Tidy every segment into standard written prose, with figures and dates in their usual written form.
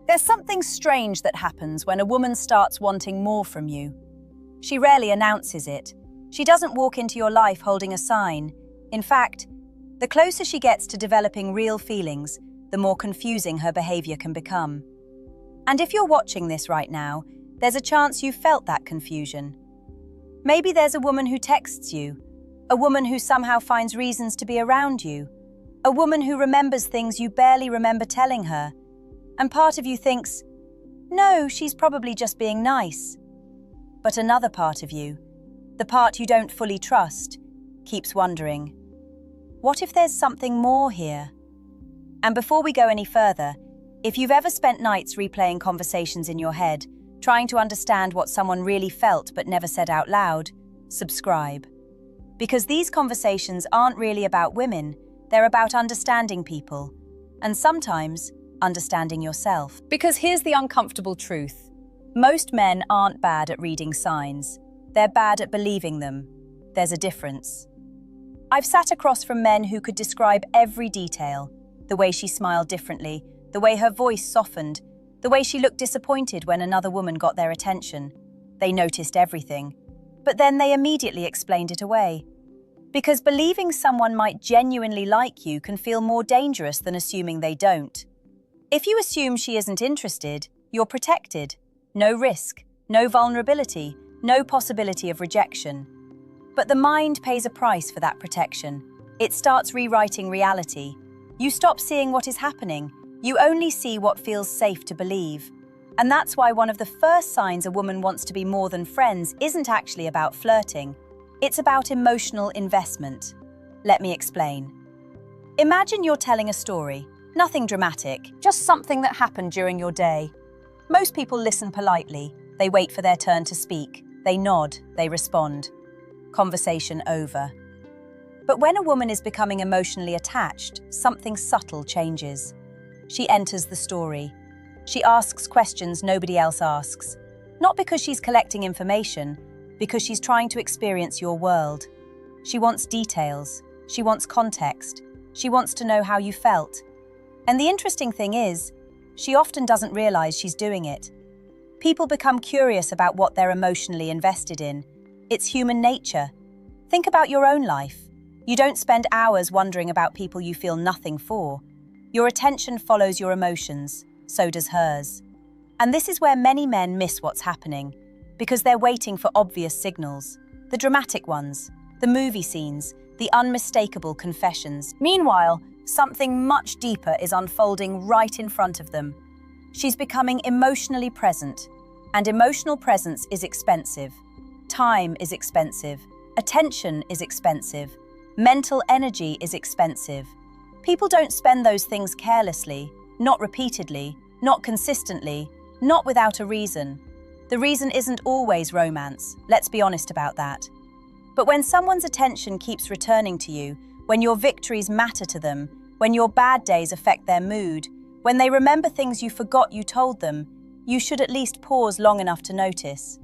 There's something strange that happens when a woman starts wanting more from you. She rarely announces it. She doesn't walk into your life holding a sign. In fact, the closer she gets to developing real feelings, the more confusing her behavior can become. And if you're watching this right now, there's a chance you felt that confusion. Maybe there's a woman who texts you, a woman who somehow finds reasons to be around you, a woman who remembers things you barely remember telling her, and part of you thinks, no, she's probably just being nice. But another part of you, the part you don't fully trust, keeps wondering, what if there's something more here? And before we go any further, if you've ever spent nights replaying conversations in your head, trying to understand what someone really felt but never said out loud, subscribe. Because these conversations aren't really about women, they're about understanding people, and sometimes understanding yourself. Because here's the uncomfortable truth. Most men aren't bad at reading signs. They're bad at believing them. There's a difference. I've sat across from men who could describe every detail, the way she smiled differently, the way her voice softened, the way she looked disappointed when another woman got their attention. They noticed everything, but then they immediately explained it away. Because believing someone might genuinely like you can feel more dangerous than assuming they don't. If you assume she isn't interested, you're protected. No risk, no vulnerability, no possibility of rejection. But the mind pays a price for that protection. It starts rewriting reality. You stop seeing what is happening. You only see what feels safe to believe. And that's why one of the first signs a woman wants to be more than friends isn't actually about flirting. It's about emotional investment. Let me explain. Imagine you're telling a story. Nothing dramatic, just something that happened during your day. Most people listen politely. They wait for their turn to speak. They nod, they respond. Conversation over. But when a woman is becoming emotionally attached, something subtle changes. She enters the story. She asks questions nobody else asks. Not because she's collecting information, because she's trying to experience your world. She wants details. She wants context. She wants to know how you felt. And the interesting thing is, she often doesn't realize she's doing it. People become curious about what they're emotionally invested in. It's human nature. Think about your own life. You don't spend hours wondering about people you feel nothing for. Your attention follows your emotions, so does hers. And this is where many men miss what's happening, because they're waiting for obvious signals, the dramatic ones, the movie scenes, the unmistakable confessions. Meanwhile, something much deeper is unfolding right in front of them. She's becoming emotionally present, and emotional presence is expensive. Time is expensive. Attention is expensive. Mental energy is expensive. People don't spend those things carelessly, not repeatedly, not consistently, not without a reason. The reason isn't always romance, let's be honest about that. But when someone's attention keeps returning to you, when your victories matter to them, when your bad days affect their mood, when they remember things you forgot you told them, you should at least pause long enough to notice.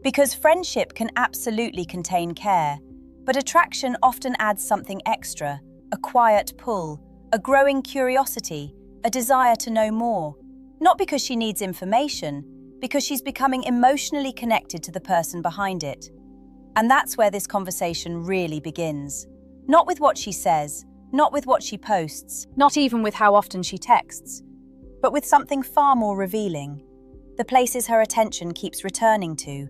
Because friendship can absolutely contain care, but attraction often adds something extra, a quiet pull, a growing curiosity, a desire to know more. Not because she needs information, because she's becoming emotionally connected to the person behind it. And that's where this conversation really begins. Not with what she says, not with what she posts, not even with how often she texts, but with something far more revealing. The places her attention keeps returning to,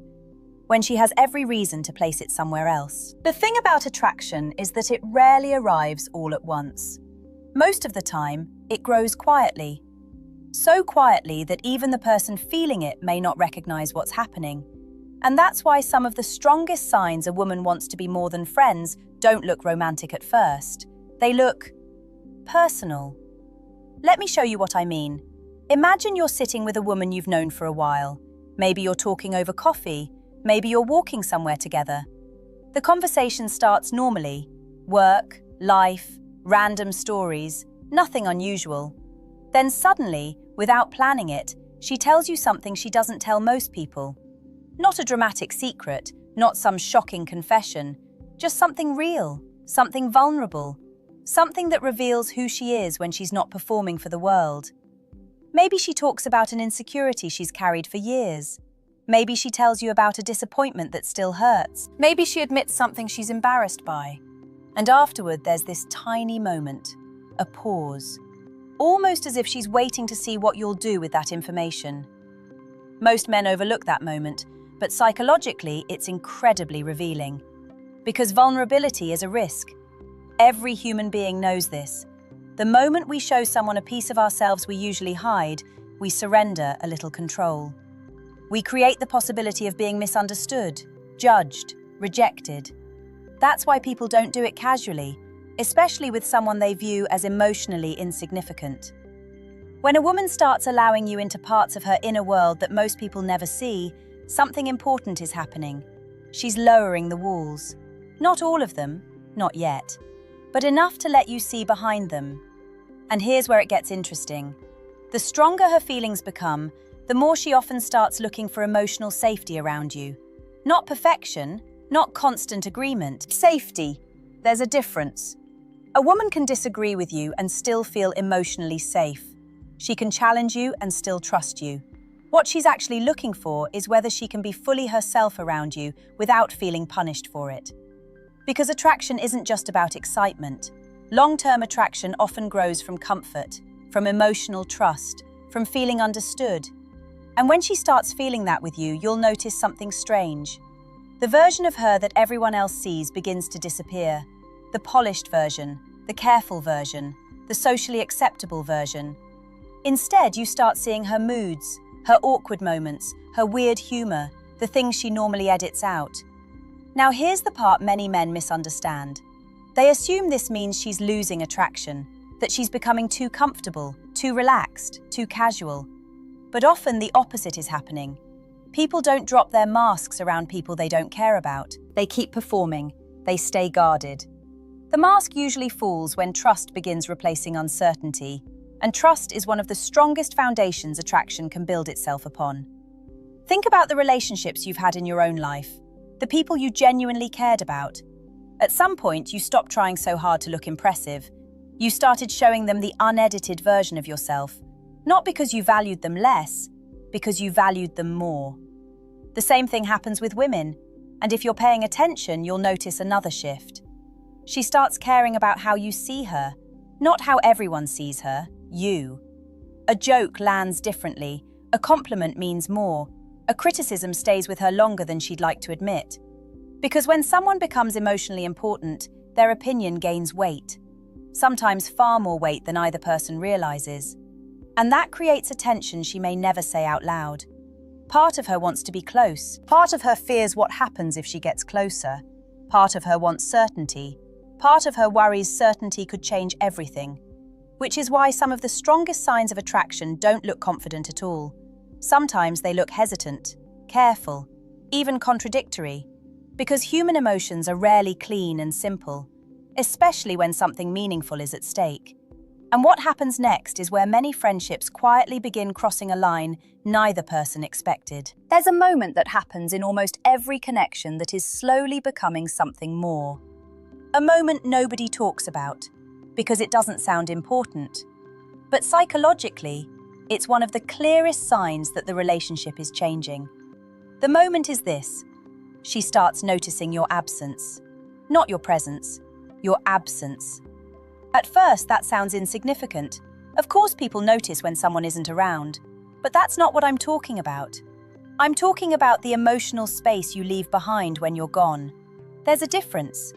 when she has every reason to place it somewhere else. The thing about attraction is that it rarely arrives all at once. Most of the time, it grows quietly. So quietly that even the person feeling it may not recognize what's happening. And that's why some of the strongest signs a woman wants to be more than friends don't look romantic at first. They look personal. Let me show you what I mean. Imagine you're sitting with a woman you've known for a while. Maybe you're talking over coffee. Maybe you're walking somewhere together. The conversation starts normally. Work, life, random stories, nothing unusual. Then suddenly, without planning it, she tells you something she doesn't tell most people. Not a dramatic secret, not some shocking confession, just something real, something vulnerable, something that reveals who she is when she's not performing for the world. Maybe she talks about an insecurity she's carried for years. Maybe she tells you about a disappointment that still hurts. Maybe she admits something she's embarrassed by. And afterward, there's this tiny moment, a pause, almost as if she's waiting to see what you'll do with that information. Most men overlook that moment, but psychologically, it's incredibly revealing. Because vulnerability is a risk. Every human being knows this. The moment we show someone a piece of ourselves we usually hide, we surrender a little control. We create the possibility of being misunderstood, judged, rejected. That's why people don't do it casually, especially with someone they view as emotionally insignificant. When a woman starts allowing you into parts of her inner world that most people never see, something important is happening. She's lowering the walls. Not all of them, not yet, but enough to let you see behind them. And here's where it gets interesting. The stronger her feelings become, the more she often starts looking for emotional safety around you. Not perfection, not constant agreement. Safety. There's a difference. A woman can disagree with you and still feel emotionally safe. She can challenge you and still trust you. What she's actually looking for is whether she can be fully herself around you without feeling punished for it. Because attraction isn't just about excitement. Long-term attraction often grows from comfort, from emotional trust, from feeling understood. And when she starts feeling that with you, you'll notice something strange. The version of her that everyone else sees begins to disappear. The polished version, the careful version, the socially acceptable version. Instead, you start seeing her moods, her awkward moments, her weird humor, the things she normally edits out. Now here's the part many men misunderstand. They assume this means she's losing attraction, that she's becoming too comfortable, too relaxed, too casual. But often the opposite is happening. People don't drop their masks around people they don't care about. They keep performing. They stay guarded. The mask usually falls when trust begins replacing uncertainty, and trust is one of the strongest foundations attraction can build itself upon. Think about the relationships you've had in your own life, the people you genuinely cared about. At some point, you stopped trying so hard to look impressive. You started showing them the unedited version of yourself, not because you valued them less, because you valued them more. The same thing happens with women, and if you're paying attention, you'll notice another shift. She starts caring about how you see her, not how everyone sees her, you. A joke lands differently, a compliment means more, a criticism stays with her longer than she'd like to admit. Because when someone becomes emotionally important, their opinion gains weight, sometimes far more weight than either person realizes. And that creates a tension she may never say out loud. Part of her wants to be close. Part of her fears what happens if she gets closer. Part of her wants certainty. Part of her worries certainty could change everything. Which is why some of the strongest signs of attraction don't look confident at all. Sometimes they look hesitant, careful, even contradictory. Because human emotions are rarely clean and simple, especially when something meaningful is at stake. And what happens next is where many friendships quietly begin crossing a line neither person expected. There's a moment that happens in almost every connection that is slowly becoming something more. A moment nobody talks about, because it doesn't sound important. But psychologically, it's one of the clearest signs that the relationship is changing. The moment is this. She starts noticing your absence. Not your presence, your absence. At first, that sounds insignificant. Of course, people notice when someone isn't around. But that's not what I'm talking about. I'm talking about the emotional space you leave behind when you're gone. There's a difference.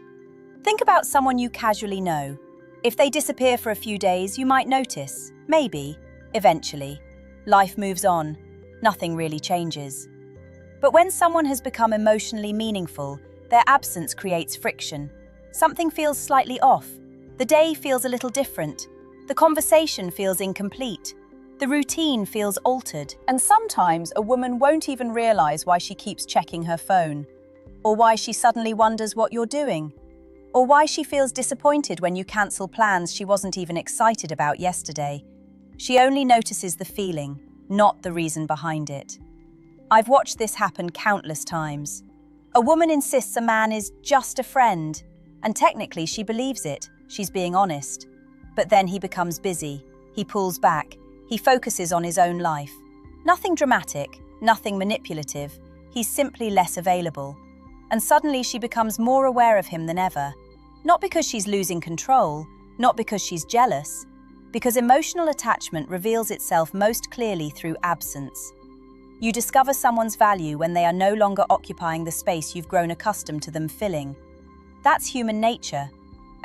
Think about someone you casually know. If they disappear for a few days, you might notice. Maybe. Eventually. Life moves on. Nothing really changes. But when someone has become emotionally meaningful, their absence creates friction. Something feels slightly off. The day feels a little different. The conversation feels incomplete. The routine feels altered. And sometimes a woman won't even realize why she keeps checking her phone, or why she suddenly wonders what you're doing, or why she feels disappointed when you cancel plans she wasn't even excited about yesterday. She only notices the feeling, not the reason behind it. I've watched this happen countless times. A woman insists a man is just a friend, and technically she believes it. She's being honest. But then he becomes busy. He pulls back. He focuses on his own life. Nothing dramatic, nothing manipulative, he's simply less available. And suddenly she becomes more aware of him than ever. Not because she's losing control, not because she's jealous, because emotional attachment reveals itself most clearly through absence. You discover someone's value when they are no longer occupying the space you've grown accustomed to them filling. That's human nature.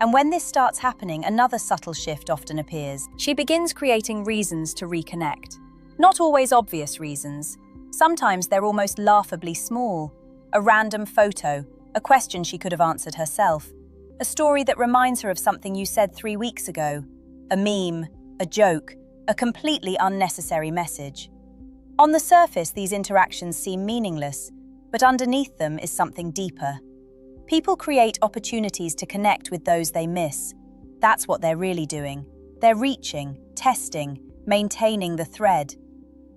And when this starts happening, another subtle shift often appears. She begins creating reasons to reconnect. Not always obvious reasons. Sometimes they're almost laughably small. A random photo, a question she could have answered herself, a story that reminds her of something you said 3 weeks ago, a meme, a joke, a completely unnecessary message. On the surface, these interactions seem meaningless, but underneath them is something deeper. People create opportunities to connect with those they miss. That's what they're really doing. They're reaching, testing, maintaining the thread.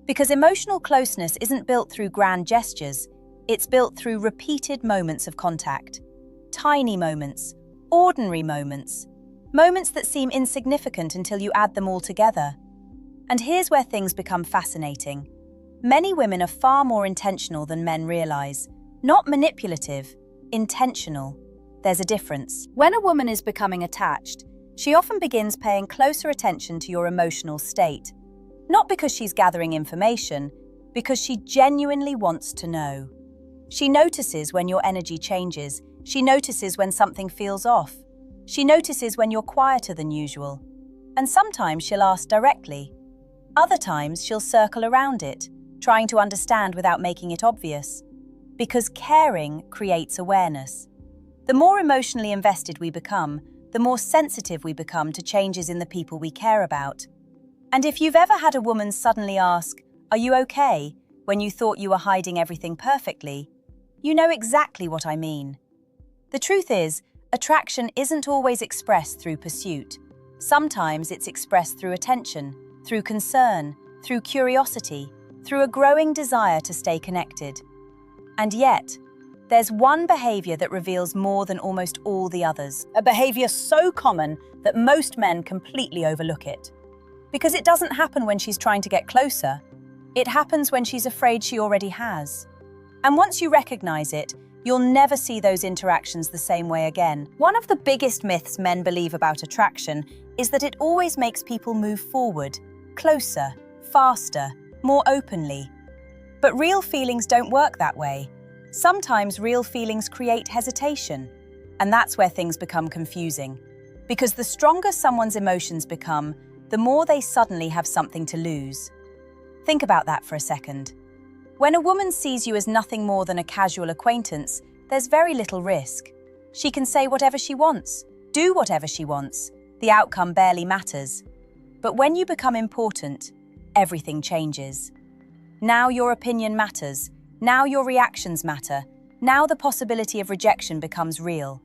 Because emotional closeness isn't built through grand gestures, it's built through repeated moments of contact. Tiny moments, ordinary moments, moments that seem insignificant until you add them all together. And here's where things become fascinating. Many women are far more intentional than men realize. Not manipulative, intentional. There's a difference. When a woman is becoming attached, she often begins paying closer attention to your emotional state. Not because she's gathering information, because she genuinely wants to know. She notices when your energy changes. She notices when something feels off. She notices when you're quieter than usual. And sometimes she'll ask directly. Other times she'll circle around it, trying to understand without making it obvious. Because caring creates awareness. The more emotionally invested we become, the more sensitive we become to changes in the people we care about. And if you've ever had a woman suddenly ask, "Are you okay?" when you thought you were hiding everything perfectly, you know exactly what I mean. The truth is, attraction isn't always expressed through pursuit. Sometimes it's expressed through attention, through concern, through curiosity, through a growing desire to stay connected. And yet, there's one behavior that reveals more than almost all the others. A behavior so common that most men completely overlook it. Because it doesn't happen when she's trying to get closer. It happens when she's afraid she already has. And once you recognize it, you'll never see those interactions the same way again. One of the biggest myths men believe about attraction is that it always makes people move forward, closer, faster, more openly. But real feelings don't work that way. Sometimes real feelings create hesitation, and that's where things become confusing. Because the stronger someone's emotions become, the more they suddenly have something to lose. Think about that for a second. When a woman sees you as nothing more than a casual acquaintance, there's very little risk. She can say whatever she wants, do whatever she wants. The outcome barely matters. But when you become important, everything changes. Now your opinion matters. Now your reactions matter. Now the possibility of rejection becomes real.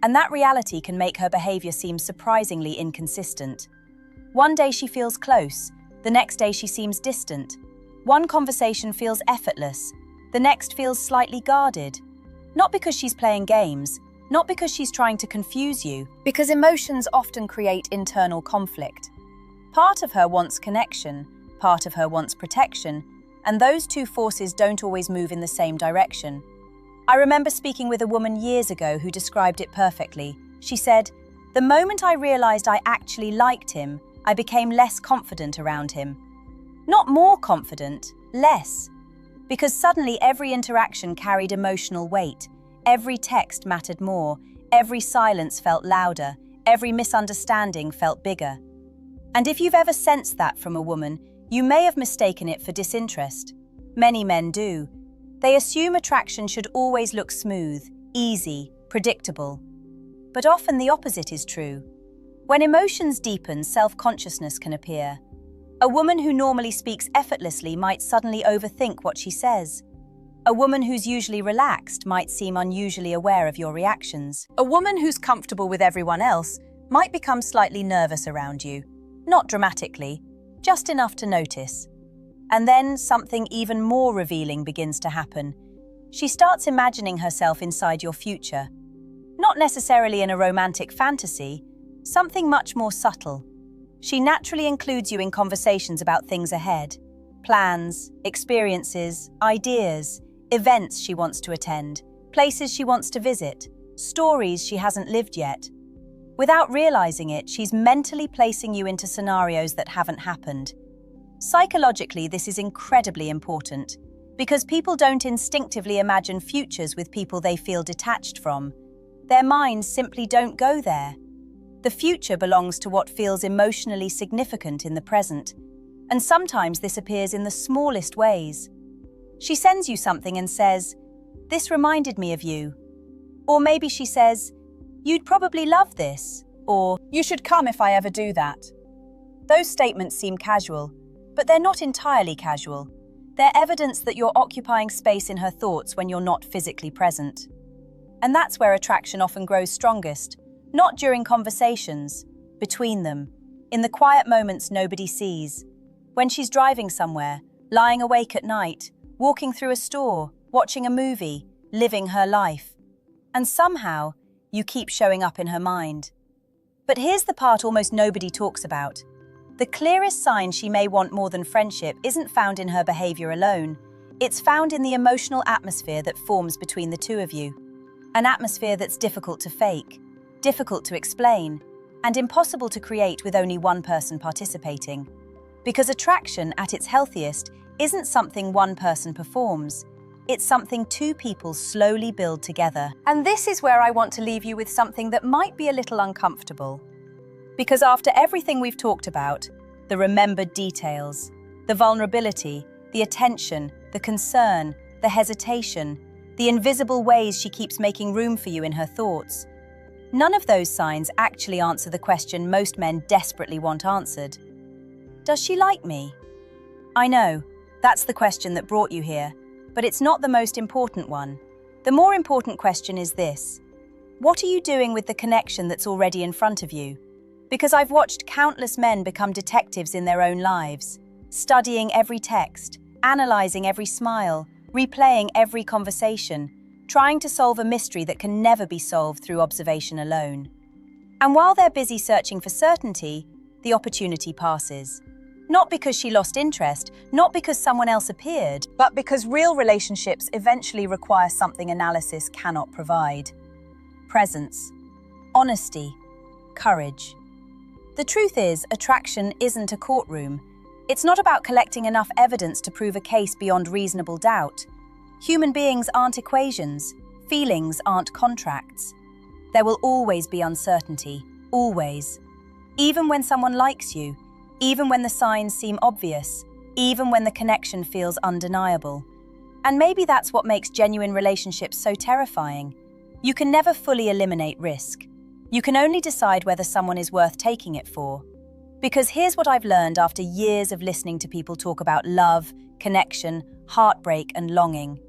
And that reality can make her behavior seem surprisingly inconsistent. One day she feels close, the next day she seems distant. One conversation feels effortless, the next feels slightly guarded. Not because she's playing games, not because she's trying to confuse you, because emotions often create internal conflict. Part of her wants connection, part of her wants protection, and those two forces don't always move in the same direction. I remember speaking with a woman years ago who described it perfectly. She said, "The moment I realized I actually liked him, I became less confident around him." Not more confident, less. Because suddenly every interaction carried emotional weight. Every text mattered more. Every silence felt louder. Every misunderstanding felt bigger. And if you've ever sensed that from a woman, you may have mistaken it for disinterest. Many men do. They assume attraction should always look smooth, easy, predictable. But often the opposite is true. When emotions deepen, self-consciousness can appear. A woman who normally speaks effortlessly might suddenly overthink what she says. A woman who's usually relaxed might seem unusually aware of your reactions. A woman who's comfortable with everyone else might become slightly nervous around you. Not dramatically, just enough to notice. And then something even more revealing begins to happen. She starts imagining herself inside your future. Not necessarily in a romantic fantasy, something much more subtle. She naturally includes you in conversations about things ahead, plans, experiences, ideas, events she wants to attend, places she wants to visit, stories she hasn't lived yet. Without realizing it, she's mentally placing you into scenarios that haven't happened. Psychologically, this is incredibly important because people don't instinctively imagine futures with people they feel detached from. Their minds simply don't go there. The future belongs to what feels emotionally significant in the present, and sometimes this appears in the smallest ways. She sends you something and says, "This reminded me of you." Or maybe she says, "You'd probably love this," or "You should come if I ever do that." Those statements seem casual, but they're not entirely casual. They're evidence that you're occupying space in her thoughts when you're not physically present. And that's where attraction often grows strongest, not during conversations, between them, in the quiet moments nobody sees. When she's driving somewhere, lying awake at night, walking through a store, watching a movie, living her life. And somehow, you keep showing up in her mind. But here's the part almost nobody talks about. The clearest sign she may want more than friendship isn't found in her behavior alone. It's found in the emotional atmosphere that forms between the two of you. An atmosphere that's difficult to fake, difficult to explain, and impossible to create with only one person participating. Because attraction, at its healthiest, isn't something one person performs. It's something two people slowly build together. And this is where I want to leave you with something that might be a little uncomfortable. Because after everything we've talked about, the remembered details, the vulnerability, the attention, the concern, the hesitation, the invisible ways she keeps making room for you in her thoughts, none of those signs actually answer the question most men desperately want answered. Does she like me? I know, that's the question that brought you here, but it's not the most important one. The more important question is this: what are you doing with the connection that's already in front of you? Because I've watched countless men become detectives in their own lives, studying every text, analyzing every smile, replaying every conversation, trying to solve a mystery that can never be solved through observation alone. And while they're busy searching for certainty, the opportunity passes. Not because she lost interest, not because someone else appeared, but because real relationships eventually require something analysis cannot provide. Presence, honesty, courage. The truth is, attraction isn't a courtroom. It's not about collecting enough evidence to prove a case beyond reasonable doubt. Human beings aren't equations. Feelings aren't contracts. There will always be uncertainty, always. Even when someone likes you, even when the signs seem obvious, even when the connection feels undeniable. And maybe that's what makes genuine relationships so terrifying. You can never fully eliminate risk. You can only decide whether someone is worth taking it for. Because here's what I've learned after years of listening to people talk about love, connection, heartbreak, and longing.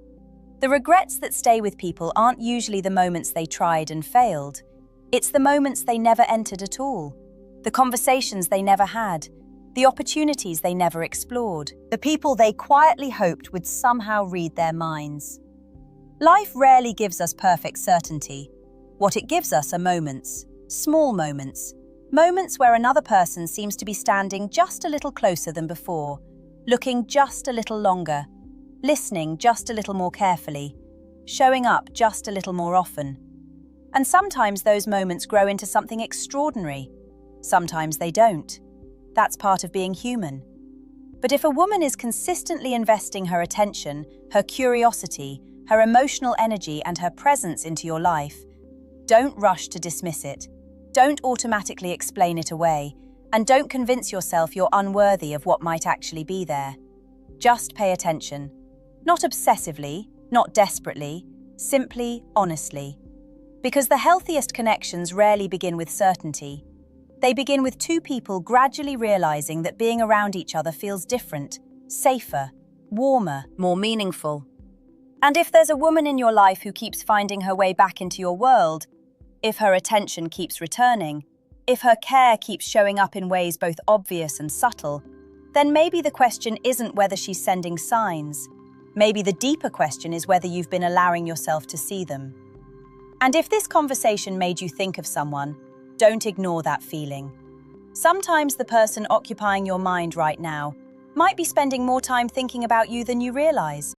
The regrets that stay with people aren't usually the moments they tried and failed. It's the moments they never entered at all. The conversations they never had. The opportunities they never explored. The people they quietly hoped would somehow read their minds. Life rarely gives us perfect certainty. What it gives us are moments, small moments. Moments where another person seems to be standing just a little closer than before, looking just a little longer, listening just a little more carefully, showing up just a little more often. And sometimes those moments grow into something extraordinary. Sometimes they don't. That's part of being human. But if a woman is consistently investing her attention, her curiosity, her emotional energy, and her presence into your life, don't rush to dismiss it. Don't automatically explain it away, and don't convince yourself you're unworthy of what might actually be there. Just pay attention. Not obsessively, not desperately, simply, honestly. Because the healthiest connections rarely begin with certainty. They begin with two people gradually realizing that being around each other feels different, safer, warmer, more meaningful. And if there's a woman in your life who keeps finding her way back into your world, if her attention keeps returning, if her care keeps showing up in ways both obvious and subtle, then maybe the question isn't whether she's sending signs. Maybe the deeper question is whether you've been allowing yourself to see them. And if this conversation made you think of someone, don't ignore that feeling. Sometimes the person occupying your mind right now might be spending more time thinking about you than you realize.